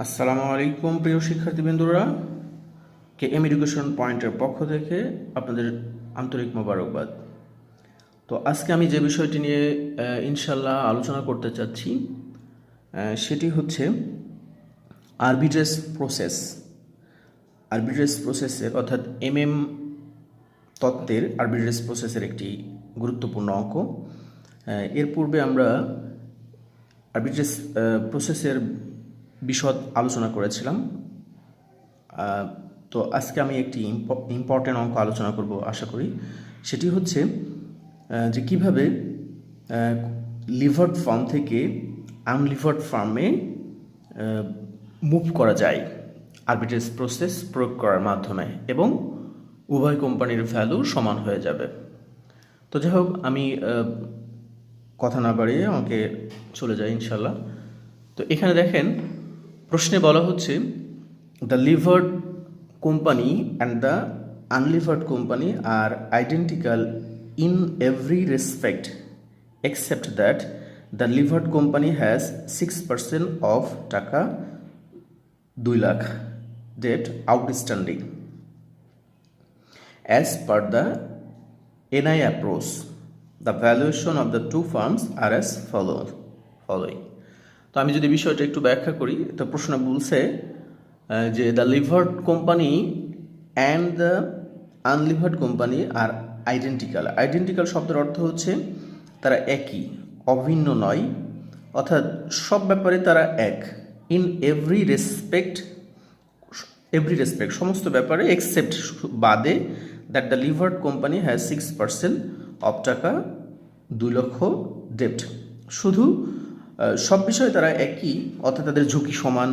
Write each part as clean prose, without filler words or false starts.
আসসালামু আলাইকুম প্রিয় শিক্ষার্থীবৃন্দরা, কে এম এডুকেশন পয়েন্টের পক্ষ থেকে আপনাদের আন্তরিক মোবারকবাদ। তো আজকে আমি যে বিষয়টি নিয়ে ইনশাল্লাহ আলোচনা করতে চাচ্ছি সেটি হচ্ছে আরবিট্রেজ প্রসেস। আরবিট্রেজ প্রসেসের অর্থাৎ তত্ত্বের আরবিট্রেজ প্রসেসের একটি গুরুত্বপূর্ণ অঙ্ক। এর পূর্বে আমরা আরবিট্রেজ প্রসেসের বিশদ আলোচনা করেছিলাম। তো আজকে আমি একটি ইম্পর্টেন্ট অঙ্ক আলোচনা করব আশা করি। সেটি হচ্ছে যে কিভাবে লিভার্ড ফার্ম থেকে আনলিভার্ড ফার্মে মুভ করা যায় আরবিট্রেজ প্রসেস প্রয়োগ করার মাধ্যমে এবং উভয় কোম্পানির ভ্যালু সমান হয়ে যাবে। তো যাই হোক, আমি কথা না বাড়িয়ে আমাকে চলে যাই ইনশাল্লাহ। তো এখানে দেখেন, প্রশ্নে বলা হচ্ছে the levered company and the unlevered company are identical in every respect except that the levered company has 6% of টাকা 2 lakh debt outstanding as per the NI approach the valuation of the two firms are as following. তো আমি যদি বিষয়টা একটু ব্যাখ্যা করি, তো প্রশ্ন বলছে যে the levered company and the unlevered company are identical. Identical শব্দের অর্থ হচ্ছে তারা একই, অভিন্ন নয়, অর্থাৎ সব ব্যাপারে তারা এক। ইন এভরি রেসপেক্ট সমস্ত ব্যাপারে, এক্সেপ্ট বাদে, that the levered company has 6% of টাকা 2 লক্ষ ডেপ্ট। শুধু সব বিষয়ে তারা একই, অর্থাৎ তাদের ঝুঁকি সমান,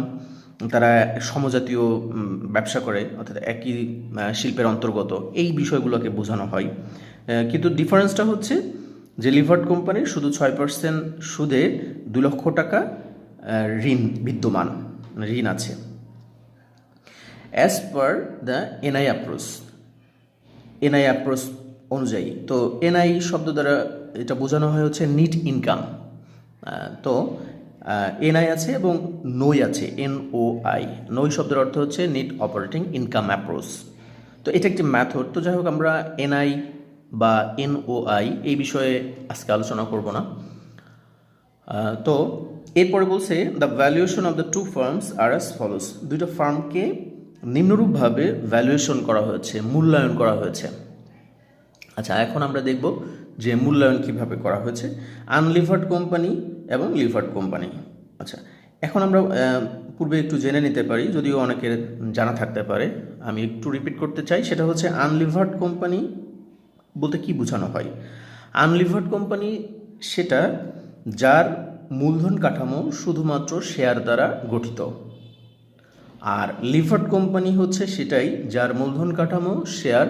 তারা সমজাতীয় ব্যবসা করে, অর্থাৎ একই শিল্পের অন্তর্গত, এই বিষয়গুলোকে বোঝানো হয়। কিন্তু ডিফারেন্সটা হচ্ছে যে লিভার্ড কোম্পানির শুধু 6% সুদে 2 লক্ষ টাকা ঋণ বিদ্যমান, ঋণ আছে। As per the NI approach অনুযায়ী, তো এনআই শব্দ দ্বারা এটা বোঝানো হয় হচ্ছে নিট ইনকাম। তো এনআই আছে এবং নই আছে, NOI। নই শব্দের অর্থ হচ্ছে নিট অপারেটিং ইনকাম অ্যাপ্রোচ। তো এটা একটি ম্যাথড। তো যাই হোক, আমরা এনআই বা NOI এই বিষয়ে আজকে আলোচনা করব না। তো এরপরে বলছে the valuation of the two firms are as follows. দুইটা ফার্মকে নিম্নরূপভাবে ভ্যালুয়েশন করা হয়েছে, মূল্যায়ন করা হয়েছে। আচ্ছা, এখন আমরা দেখব যে মূল্যায়ন কিভাবে করা হয়েছে আনলিভার্ড কোম্পানি এবং লিভার্ড কোম্পানি। আচ্ছা, এখন আমরা পূর্বে একটু জেনে নিতে পারি, যদিও অনেকের জানা থাকতে পারে, আমি একটু রিপিট করতে চাই। সেটা হচ্ছে আনলিভার্ড কোম্পানি বলতে কি বোঝানো হয়। আনলিভার্ড কোম্পানি সেটা যার মূলধন কাঠামো শুধুমাত্র শেয়ার দ্বারা গঠিত, আর লিভার্ড কোম্পানি হচ্ছে সেটাই যার মূলধন কাঠামো শেয়ার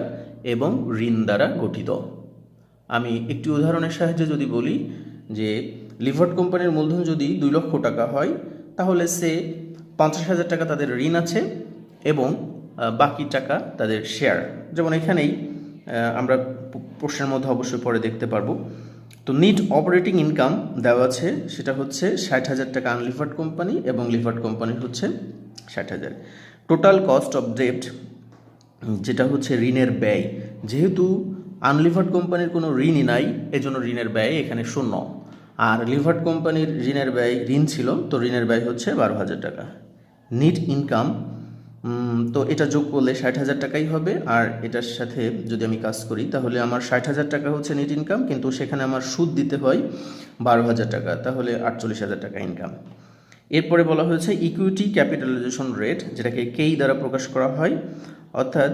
এবং ঋণ দ্বারা গঠিত। আমি একটি উদাহরণের সাহায্যে যদি বলি যে লিভার্ড কোম্পানির মূলধন যদি 2 লক্ষ টাকা হয়, তাহলে সে 50,000 টাকা তাদের ঋণ আছে এবং বাকি টাকা তাদের শেয়ার। যেমন এখানেই আমরা প্রশ্নের মধ্যে অবশ্যই পরে দেখতে পারবো। তো নিট অপারেটিং ইনকাম দেওয়া আছে, সেটা হচ্ছে 60,000 টাকা আনলিভার্ড কোম্পানি এবং লিভার্ড কোম্পানির হচ্ছে 60,000। টোটাল কস্ট অফ ডেপ্ট, যেটা হচ্ছে ঋণের ব্যয়, যেহেতু আনলিভার্ড কোম্পানির কোনো ঋণই নাই, এজন্য ঋণের ব্যয় এখানে 0। আর লিভার্ড কোম্পানির ঋণের ব্যয়, ঋণ ছিল, তো ঋণের ব্যয় হচ্ছে 12,000 টাকা। নিট ইনকাম, তো এটা যোগ করলে 60,000 টাকাই হবে। আর এটার সাথে যদি আমি কাজ করি, তাহলে আমার 60,000 টাকা হচ্ছে নিট ইনকাম, কিন্তু সেখানে আমার সুদ দিতে হয় 12,000 টাকা, তাহলে 48,000 টাকা ইনকাম। এরপরে বলা হয়েছে ইকুইটি ক্যাপিটালাইজেশন রেট, যেটাকে কেই দ্বারা প্রকাশ করা হয়, অর্থাৎ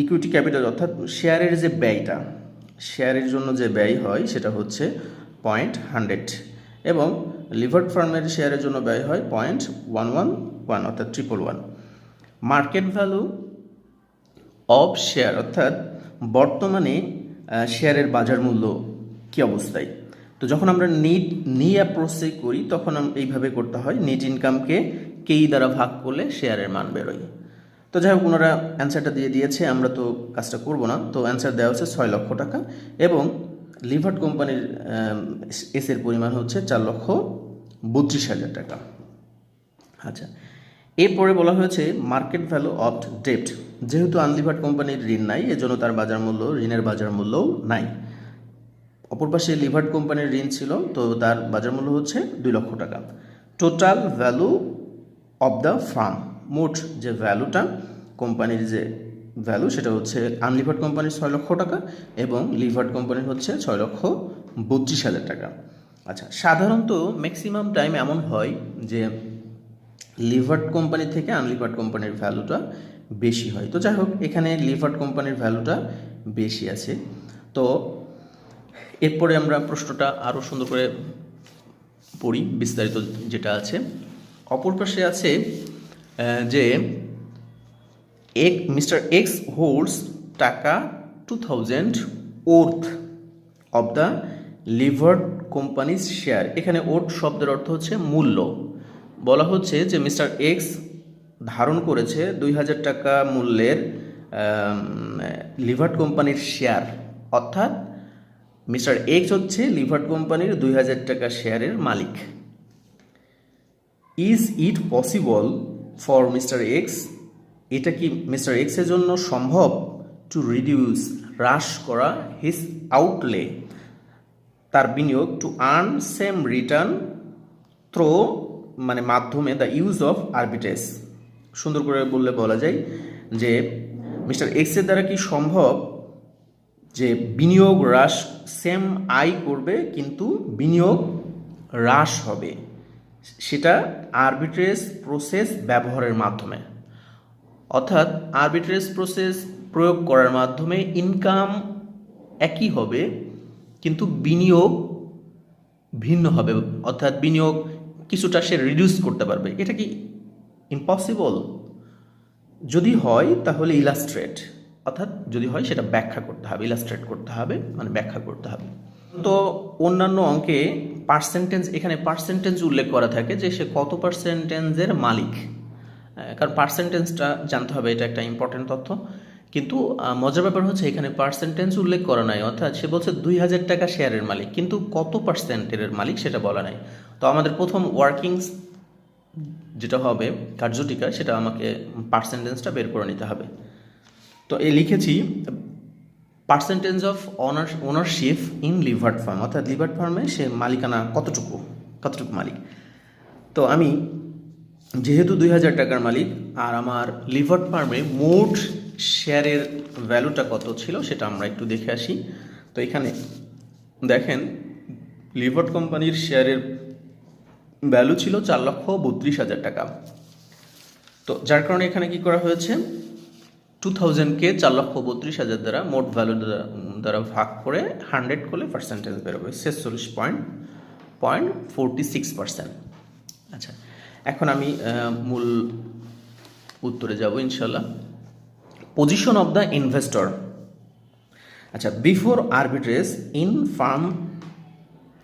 ইকুইটি ক্যাপিটাল অর্থাৎ শেয়ারের যে ব্যয়টা, শেয়ারের জন্য যে ব্যয় হয় সেটা হচ্ছে 0.100 এবং লিভার্ড ফার্মের শেয়ারের জন্য ব্যয় হয় 0.111 অর্থাৎ 111। মার্কেট ভ্যালু অফ শেয়ার, অর্থাৎ বর্তমানে শেয়ারের বাজার মূল্য কী অবস্থায়। তো যখন আমরা নিট অ্যাপ্রোচে করি, তখন এইভাবে করতে হয়, নিট ইনকামকে কেই দ্বারা ভাগ করলে শেয়ারের মান বেরোয়। তো যাই হোক, ওনারা অ্যান্সারটা দিয়ে দিয়েছে, আমরা তো কাজটা করব না। তো অ্যান্সার দেওয়া হচ্ছে 6 লক্ষ টাকা এবং লিভার্ড কোম্পানির এসের পরিমাণ হচ্ছে 4,32,000 টাকা। আচ্ছা, এরপরে বলা হয়েছে মার্কেট ভ্যালু অফ ডেপ্ট। যেহেতু আনলিভার্ড কোম্পানির ঋণ নাই, এজন্য তার বাজার মূল্য, ঋণের বাজার মূল্যও নাই। অপর পাশে লিভার্ড কোম্পানির ঋণ ছিল, তো তার বাজার মূল্য হচ্ছে 2 লক্ষ টাকা। Total value of the farm, মোট যে ভ্যালুটা, কোম্পানির যে ভ্যালু, সেটা হচ্ছে আনলিভার্ড কোম্পানির 6 লক্ষ টাকা এবং লিভার্ড কোম্পানির হচ্ছে 6,32,000 টাকা। আচ্ছা, সাধারণত ম্যাক্সিমাম টাইম এমন হয় যে লিভার্ড কোম্পানি থেকে আনলিভার্ড কোম্পানির ভ্যালুটা বেশি হয়। তো যাই হোক, এখানে লিভার্ড কোম্পানির ভ্যালুটা বেশি আছে। তো এরপরে আমরা প্রশ্নটা আরও সুন্দর করে পড়ি, বিস্তারিত যেটা আছে। অপর পাশে আছে যে মিস্টার এক্স হোল্ডস টাকা 2000 worth of the levered companies share. এখানে ওর্থ শব্দের অর্থ হচ্ছে মূল্য। বলা হচ্ছে যে মিস্টার এক্স ধারণ করেছে 2000 টাকা মূল্যের লিভার্ড কোম্পানির শেয়ার, অর্থাৎ মিস্টার এক্স হচ্ছে লিভার্ড কোম্পানির 2000 টাকা শেয়ারের মালিক। Is it possible for mister X, এটা কি মিস্টার এক্সের জন্য সম্ভব, টু রিডিউস, হ্রাস করা, হিজ আউটলে, তার বিনিয়োগ, to earn same return through, মানে মাধ্যমে, দ্য ইউজ অফ আরবিট্রেজ। সুন্দর করে বললে বলা যায় যে মিস্টার এক্সের দ্বারা কি সম্ভব যে বিনিয়োগ হ্রাস, সেম আয় করবে কিন্তু বিনিয়োগ হ্রাস হবে, সেটা আরবিট্রেজ প্রসেস ব্যবহারের মাধ্যমে। অর্থাৎ আরবিট্রেজ প্রসেস প্রয়োগ করার মাধ্যমে ইনকাম একই হবে কিন্তু বিনিয়োগ ভিন্ন হবে, অর্থাৎ বিনিয়োগ কিছুটা সে রিডিউস করতে পারবে। এটা কি ইম্পসিবল? যদি হয় তাহলে ইলাস্ট্রেট, অর্থাৎ যদি হয় সেটা ব্যাখ্যা করতে হবে, ইলাস্ট্রেট করতে হবে, মানে ব্যাখ্যা করতে হবে। তো অন্যান্য অঙ্কে পার্সেন্টেজ, এখানে পার্সেন্টেজ উল্লেখ করা থাকে যে সে কত পার্সেন্টেজের মালিক, কারণ পার্সেন্টেজটা জানতে হবে, এটা একটা ইম্পর্টেন্ট তথ্য। কিন্তু মজার ব্যাপার হচ্ছে এখানে পার্সেন্টেজ উল্লেখ করা নাই, অর্থাৎ সে বলছে 2000 টাকা শেয়ারের মালিক, কিন্তু কত পার্সেন্টের মালিক সেটা বলা নাই। তো আমাদের প্রথম ওয়ার্কিংস যেটা হবে, কার্যটিকা, সেটা আমাকে পার্সেন্টেজটা বের করে নিতে হবে। তো এই লিখেছি percentage of ownership in levered farm, অর্থাৎ লিভার্ড ফার্মে সে মালিকানা কতটুকু মালিক। তো আমি যেহেতু 2000 টাকার মালিক, আর আমার লিভার্ড ফার্মে মোট শেয়ারের ভ্যালুটা কত ছিল সেটা আমরা একটু দেখে আসি। তো এখানে দেখেন লিভার্ড কোম্পানির শেয়ারের ভ্যালু ছিল 4,32,000 টাকা। তো যার কারণে এখানে কি করা হয়েছে, 2000-কে 4,32,000 দ্বারা, মোট ভ্যালু দ্বারা ভাগ করে 100 করলে পার্সেন্টেজ বেরোবে 46.46%। আচ্ছা, এখন আমি মূল উত্তরে যাব ইনশাল্লাহ। Position of the investor. আচ্ছা, বিফোর আরবিট্রেজ ইন ফার্ম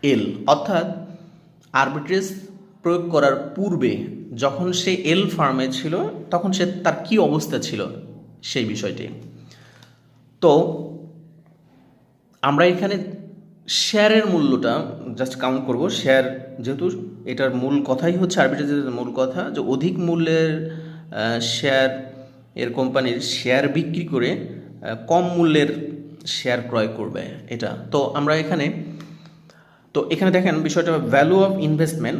এল, অর্থাৎ আরবিট্রেজ প্রয়োগ করার পূর্বে যখন সে এল ফার্মে ছিল তখন সে তার কি অবস্থা ছিল সেই বিষয়টি। তো আমরা এখানে শেয়ারের মূল্যটা জাস্ট কাউন্ট করব। শেয়ার, যেহেতু এটার মূল কথাই হচ্ছে, আরবিট্রেজের মূল কথা যে অধিক মূল্যের শেয়ার এর কোম্পানির শেয়ার বিক্রি করে কম মূল্যের শেয়ার ক্রয় করবে, এটা। তো আমরা এখানে দেখেন বিষয়টা, ভ্যালু অফ ইনভেস্টমেন্ট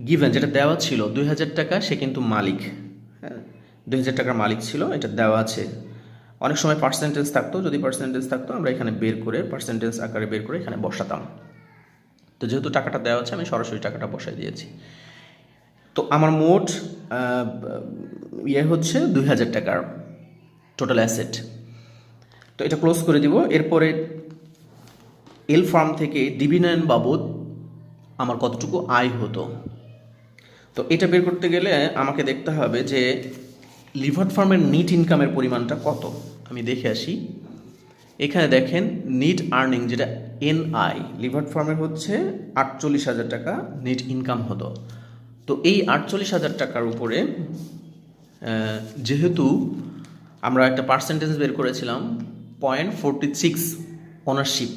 গিভেন, যেটা দেওয়া ছিল 2000 টাকা, সে কিন্তু মালিক, 2000 টাকার মালিক ছিল, এটা দেওয়া আছে। অনেক সময় পার্সেন্টেজ থাকতো, যদি পার্সেন্টেজ থাকতো আমরা এখানে বের করে, পার্সেন্টেজ আকারে বের করে এখানে বসাতাম। তো যেহেতু টাকাটা দেওয়া আছে, আমি সরাসরি টাকাটা বসাই দিয়েছি। তো আমার মোট হচ্ছে 2000 টাকার টোটাল অ্যাসেট। তো এটা ক্লোজ করে দিব। এরপরে এল ফার্ম থেকে ডিভিডেন্ড বাবদ আমার কতটুকু আয় হতো, তো এটা বের করতে গেলে আমাকে দেখতে হবে যে লিভার্ড ফার্মের নিট ইনকামের পরিমাণটা কত। আমি দেখে আসি। এখানে দেখেন নিট আর্নিং, যেটা এনআই, লিভার্ড ফার্মের হচ্ছে 48,000 টাকা নিট ইনকাম হতো। তো এই 48,000 টাকার উপরে যেহেতু আমরা একটা পার্সেন্টেজ বের করেছিলাম 0.46 ওনারশিপ,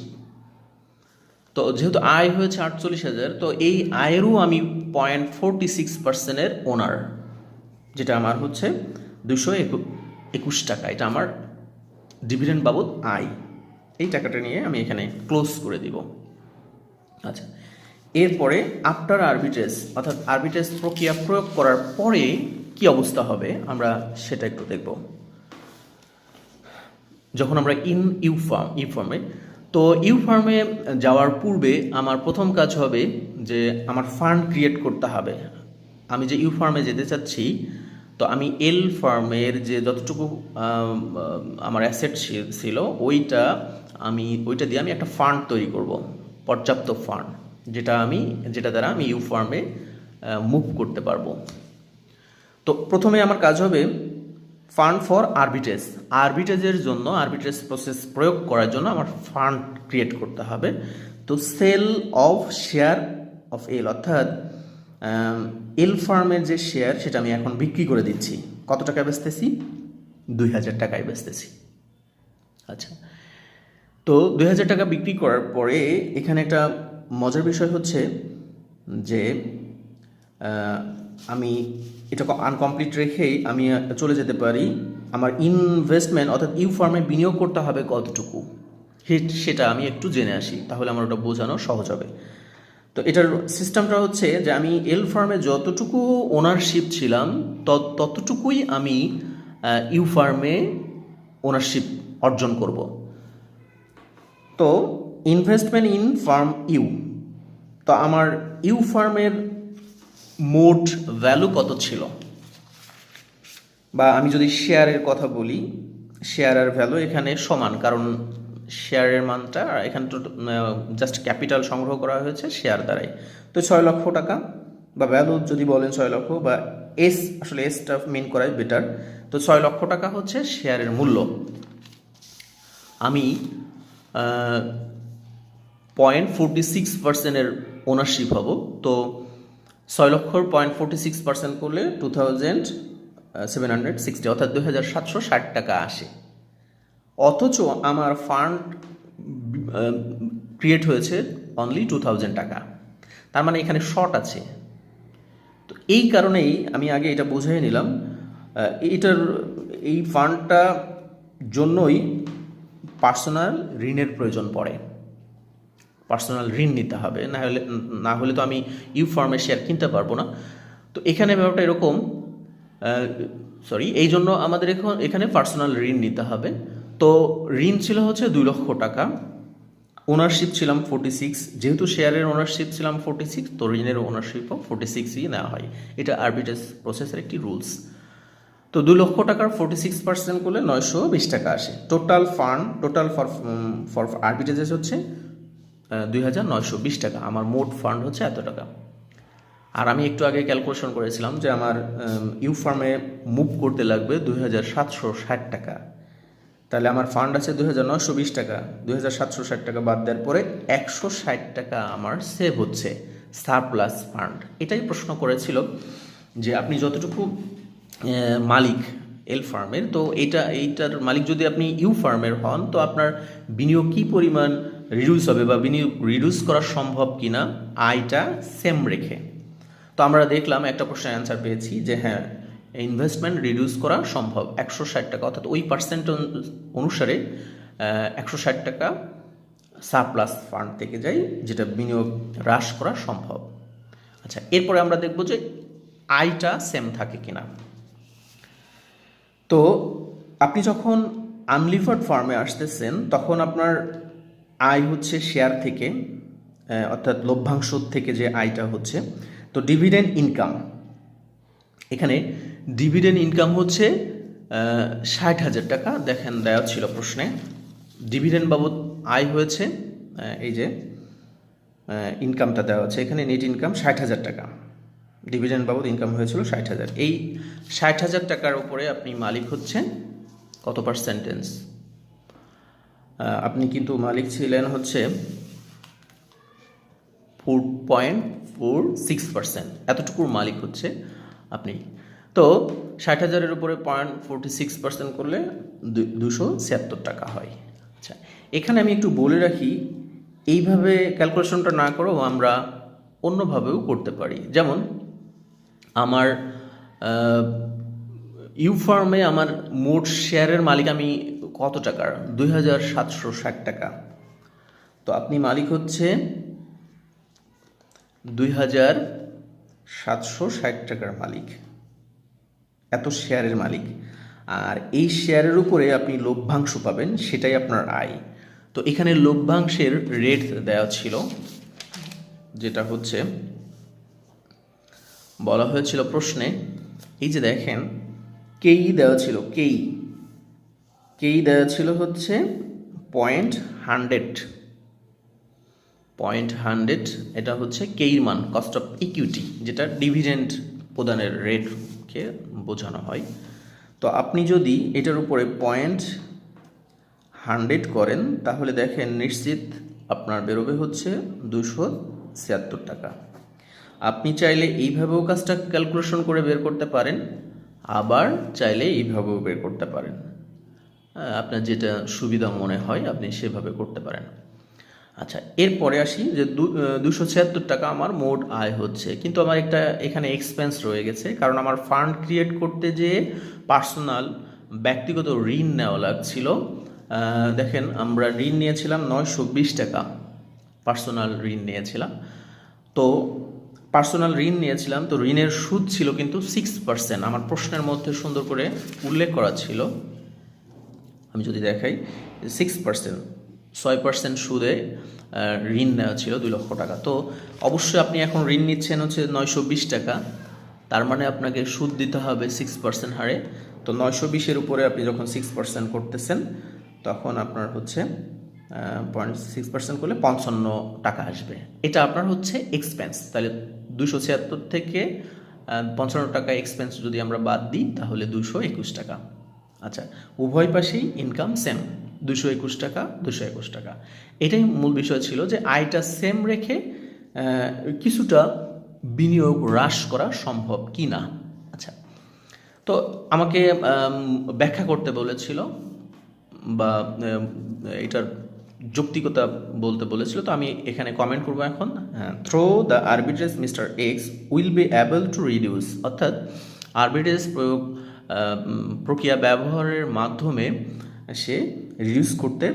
তো যেহেতু আয় হয়েছে 48,000, তো এই আয়েরও আমি 0.46%-এর ওনার, যেটা আমার হচ্ছে 221 টাকা। এটা আমার ডিভিডেন্ড বাবদ আয়। এই টাকাটা নিয়ে আমি এখানে ক্লোজ করে দিব। আচ্ছা, এরপরে আফটার আরবিট্রেজ, অর্থাৎ আরবিট্রেজ প্রক্রিয়া প্রয়োগ করার পরে কি অবস্থা হবে আমরা সেটা একটু দেখব। যখন আমরা ইউফার্মে, তো ইউফার্মে যাওয়ার পূর্বে আমার প্রথম কাজ হবে যে আমার ফান্ড ক্রিয়েট করতে হবে। আমি যে ইউফার্মে যেতে চাচ্ছি, তো আমি এল ফার্মের যে যতটুকু আমার অ্যাসেট ছিল ওইটা দিয়ে আমি একটা ফান্ড তৈরি করব, পর্যাপ্ত ফান্ড, যেটা দ্বারা আমি ইউফার্মে মুভ করতে পারবো। তো প্রথমে আমার কাজ হবে ফান্ড ফর আরবিট্রেজের জন্য, আরবিট্রেজ প্রসেস প্রয়োগ করার জন্য আমার ফান্ড ক্রিয়েট করতে হবে। তো সেল অফ শেয়ার অফ এল, অর্থাৎ এল ফার্মের যে শেয়ার সেটা আমি এখন বিক্রি করে দিচ্ছি। কত টাকায় বেচতেছি? 2000 টাকায় বেচতেছি। আচ্ছা, তো 2000 টাকা বিক্রি করার পরে এখানে একটা মজার বিষয় হচ্ছে যে আমি এটা আনকমপ্লিট রেখেই আমি চলে যেতে পারি। আমার ইনভেস্টমেন্ট অর্থাৎ ইউফার্মে বিনিয়োগ করতে হবে কতটুকু, সেটা আমি একটু জেনে আসি, তাহলে আমার ওটা বোঝানো সহজ হবে। তো এটার সিস্টেমটা হচ্ছে যে আমি এল ফার্মে যতটুকু ওনারশিপ ছিলাম ততটুকুই আমি ইউফার্মে ওনারশিপ অর্জন করব। তো ইনভেস্টমেন্ট ইন ফার্ম ইউ, তো আমার ইউ ফার্মের মোট ভ্যালু কত ছিল, বা আমি যদি শেয়ারের কথা বলি, শেয়ার আর ভ্যালু এখানে সমান, কারণ শেয়ারের মানটা এখানে তো জাস্ট ক্যাপিটাল সংগ্রহ করা হয়েছে শেয়ার দ্বারাই। তো 6 লক্ষ টাকা, বা ভ্যালু যদি বলেন 6 লক্ষ, বা আসলে এসটা মেন করাই বেটার। তো 6 লক্ষ টাকা হচ্ছে শেয়ারের মূল্য। আমি 0.46%-এর ওনারশিপ হব। তো 6 লক্ষর 0.46% করলে 2760, অর্থাৎ 2760 টাকা আসে। অথচ আমার ফান্ড ক্রিয়েট হয়েছে অনলি 2000 টাকা, তার মানে এখানে শর্ট আছে। তো এই কারণেই আমি আগে এটা বুঝিয়ে নিলাম, এই ফান্ডটা জন্যই পার্সোনাল ঋণের প্রয়োজন পড়ে, পার্সোনাল ঋণ নিতে হবে, না হলে তো আমি ইউ ফার্মের শেয়ার কিনতে পারবো না। তো এখানে ব্যাপারটা এরকম, এই জন্য আমাদের এখানে পার্সোনাল ঋণ নিতে হবে। তো ঋণ ছিল হচ্ছে 2 লক্ষ টাকা, ওনারশিপ ছিলাম 46, যেহেতু শেয়ারের ওনারশিপ ছিলাম 46, তো ঋণের ওনারশিপও 46ই নেওয়া হয়। এটা আরবিট্রেজ প্রসেসের একটি রুলস। তো 2 লক্ষ টাকার 46% করলে 920 টাকা আসে। টোটাল ফর আরবিট্রেজেস হচ্ছে 2920 টাকা। আমার মোট ফান্ড হচ্ছে এত টাকা। আর আমি একটু আগে ক্যালকুলেশন করেছিলাম যে আমার ইউ ফার্মে মুভ করতে লাগবে 2760 টাকা। তাহলে আমার ফান্ড আছে 2920 টাকা, 2760 টাকা বাদ দেওয়ার পরে 160 টাকা আমার সেভ হচ্ছে, সারপ্লাস ফান্ড। এটাই প্রশ্ন করেছিল যে আপনি যতটুকু মালিক এল ফার্মের, তো এইটার মালিক যদি আপনি ইউ ফার্মের হন, তো আপনার বিনিয়োগ কী পরিমাণ রিডিউস হবে, বা বিনিয়োগ রিডিউস করা সম্ভব কিনা আয়টা সেম রেখে। তো আমরা দেখলাম একটা প্রশ্নের অ্যান্সার পেয়েছি যে হ্যাঁ, ইনভেস্টমেন্ট রিডিউস করা সম্ভব 160 টাকা, অর্থাৎ ওই পার্সেন্ট অনুসারে 160 টাকা সারপ্লাস ফান্ড থেকে যায়, যেটা বিনিয়োগ হ্রাস করা সম্ভব। আচ্ছা, এরপরে আমরা দেখব যে আয়টা সেম থাকে কিনা। তো আপনি যখন আনলিভার্ড ফার্মে আসতেছেন, তখন আপনার আয় হচ্ছে শেয়ার থেকে, অর্থাৎ লভ্যাংশ থেকে যে আয়টা হচ্ছে। তো ডিভিডেন্ড ইনকাম, এখানে ডিভিডেন্ড ইনকাম হচ্ছে 60,000 টাকা। দেখেন দেওয়া ছিল প্রশ্নে, ডিভিডেন্ড বাবদ আয় হয়েছে, এই যে ইনকামটা দেওয়া আছে এখানে, নেট ইনকাম 60,000 টাকা, ডিভিডেন্ড বাবদ ইনকাম হয়েছিল 60,000। এই 60,000 টাকার উপরে আপনি মালিক হচ্ছেন কত পার্সেন্টেজ? আপনি কিন্তু মালিক ছিলেন হচ্ছে 4.46%, এতটুকুর মালিক হচ্ছে আপনি। তো 60,000-এর উপরে 0.46% করলে 276 টাকা হয়। আচ্ছা, এখানে আমি একটু বলে রাখি, এইভাবে ক্যালকুলেশনটা না করেও আমরা অন্যভাবেও করতে পারি। যেমন আমার ইউ ফার্মে আমার মোট শেয়ারের মালিক আমি কত টাকার, 2760 টাকা। তো আপনি মালিক হচ্ছে 2760 টাকার মালিক, এত শেয়ারের মালিক। আর এই শেয়ারের উপরে আপনি লভ্যাংশ পাবেন, সেটাই আপনার আয়। তো এখানে লভ্যাংশের রেট দেওয়া ছিল, যেটা হচ্ছে বলা হয়েছিল প্রশ্নে, এই যে দেখেন কেই দেওয়া ছিল, কেই দেওয়া ছিল হচ্ছে 0.100, এটা হচ্ছে কেইর মান, কস্ট অফ ইকুইটি, যেটা ডিভিডেন্ড প্রদানের রেটকে বোঝানো হয়। তো আপনি যদি এটার উপরে 0.100 করেন তাহলে দেখেন নিশ্চিত আপনার বেরোবে হচ্ছে 276 টাকা। আপনি চাইলে এইভাবেও কাজটা ক্যালকুলেশন করে বের করতে পারেন, আবার চাইলে এইভাবেও বের করতে পারেন। আপনার যেটা সুবিধা মনে হয় আপনি সেভাবে করতে পারেন। আচ্ছা, এরপরে আসি যে 276 টাকা আমার মোট আয় হচ্ছে, কিন্তু আমার একটা এখানে এক্সপেন্স রয়ে গেছে, কারণ আমার ফান্ড ক্রিয়েট করতে যে পার্সোনাল ব্যক্তিগত ঋণ নেওয়া লাগছিল। দেখেন আমরা ঋণ নিয়েছিলাম 920 টাকা, পার্সোনাল ঋণ নিয়েছিলাম। তো পার্সোনাল ঋণ নিয়েছিলাম, তো ঋণের সুদ ছিল কিন্তু 6%। আমার প্রশ্নের মধ্যে সুন্দর করে উল্লেখ করা ছিল, আমি যদি দেখাই 6% সুদে ঋণ নেওয়া ছিল 2 লক্ষ টাকা। তো অবশ্যই আপনি এখন ঋণ নিচ্ছেন হচ্ছে 920 টাকা, তার মানে আপনাকে সুদ দিতে হবে 6% হারে। তো 920-এর উপরে আপনি যখন 6% করতেছেন তখন আপনার হচ্ছে 0.6% করলে 55 টাকা আসবে। এটা আপনার হচ্ছে এক্সপেন্স। তাহলে 276 থেকে 55 টাকা এক্সপেন্স যদি আমরা বাদ দিই তাহলে 221 টাকা। আচ্ছা, উভয় পাশেই ইনকাম সেম, 221 টাকা 221 টাকা। এটাই মূল বিষয় ছিল যে আয়টা সেম রেখে কিছুটা বিনিয়োগ হ্রাস করা সম্ভব কি না। আচ্ছা, তো আমাকে ব্যাখ্যা করতে বলেছিল বা এটার যৌক্তিকতা বলতে বলেছিল, তো আমি এখানে কমেন্ট করবো এখন। Through the arbitrage mister X will be able to reduce, অর্থাৎ আরবিট্রেজ প্রক্রিয়া ব্যবহারের মাধ্যমে সে রিডিউস করতে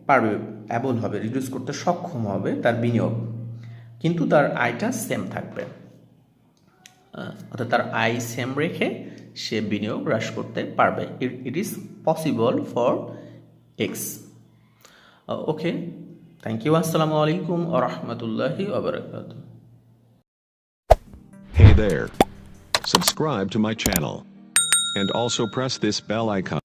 পারবে, অ্যাবল হবে, রিডিউস করতে সক্ষম হবে তার বিনিয়োগ, কিন্তু তার আয়টা সেম থাকবে। অর্থাৎ তার আয় সেম রেখে সে বিনিয়োগ হ্রাস করতে পারবে। It is possible for X. Okay, thank you. আসসালামু আলাইকুম ওয়া রাহমাতুল্লাহি ওয়া বারাকাতুহু। Hey there. Subscribe to my channel. And also press this bell icon.